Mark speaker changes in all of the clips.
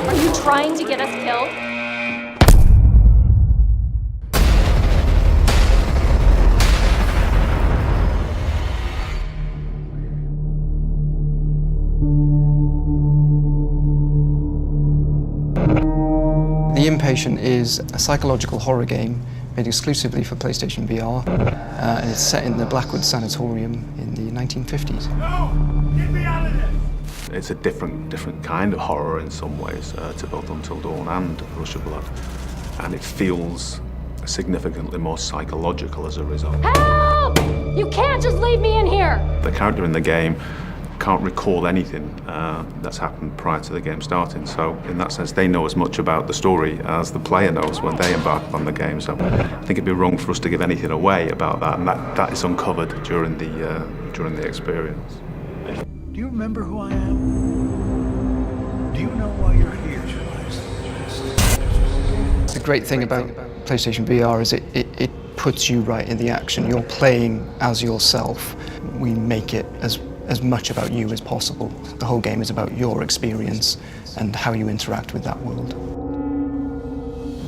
Speaker 1: Are you trying to get us killed?
Speaker 2: The Inpatient is a psychological horror game made exclusively for PlayStation VR, and it's set in the Blackwood Sanatorium in the 1950s.
Speaker 3: No! Get me out of this!
Speaker 4: It's a different kind of horror in some ways to both Until Dawn and Rush of Blood, and it feels significantly more psychological as a result.
Speaker 1: Help! You can't just leave me in here!
Speaker 4: The character in the game can't recall anything that's happened prior to the game starting, so in that sense they know as much about the story as the player knows when they embark on the game. So I think it'd be wrong for us to give anything away about that, and that is uncovered during the experience.
Speaker 3: Do you remember who I am? Do you know why you're here?
Speaker 2: The great thing about PlayStation VR is it puts you right in the action. You're playing as yourself. We make it as much about you as possible. The whole game is about your experience and how you interact with that world.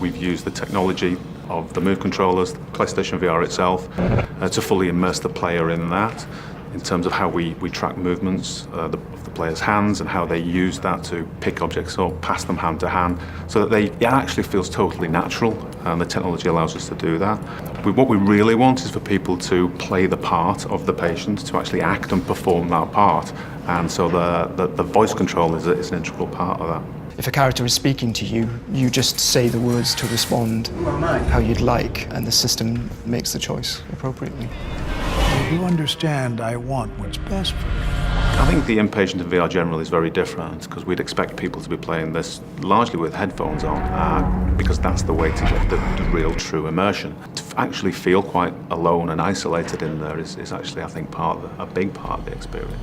Speaker 4: We've used the technology of the Move controllers, the PlayStation VR itself, to fully immerse the player in that, in terms of how we track movements of the player's hands and how they use that to pick objects up, pass them hand to hand, so that it actually feels totally natural, and the technology allows us to do that. What we really want is for people to play the part of the patient, to actually act and perform that part, and so the voice control is an integral part of that.
Speaker 2: If a character is speaking to you, you just say the words to respond how you'd like, and the system makes the choice appropriately.
Speaker 3: You understand I want what's best for you.
Speaker 4: I think the Inpatient in VR generally is very different, because we'd expect people to be playing this largely with headphones on, because that's the way to get the real true immersion. To actually feel quite alone and isolated in there is actually, I think, a big part of the experience.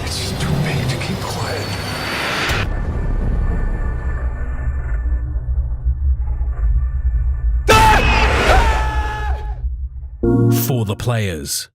Speaker 3: It's too big to keep quiet.
Speaker 5: For the players.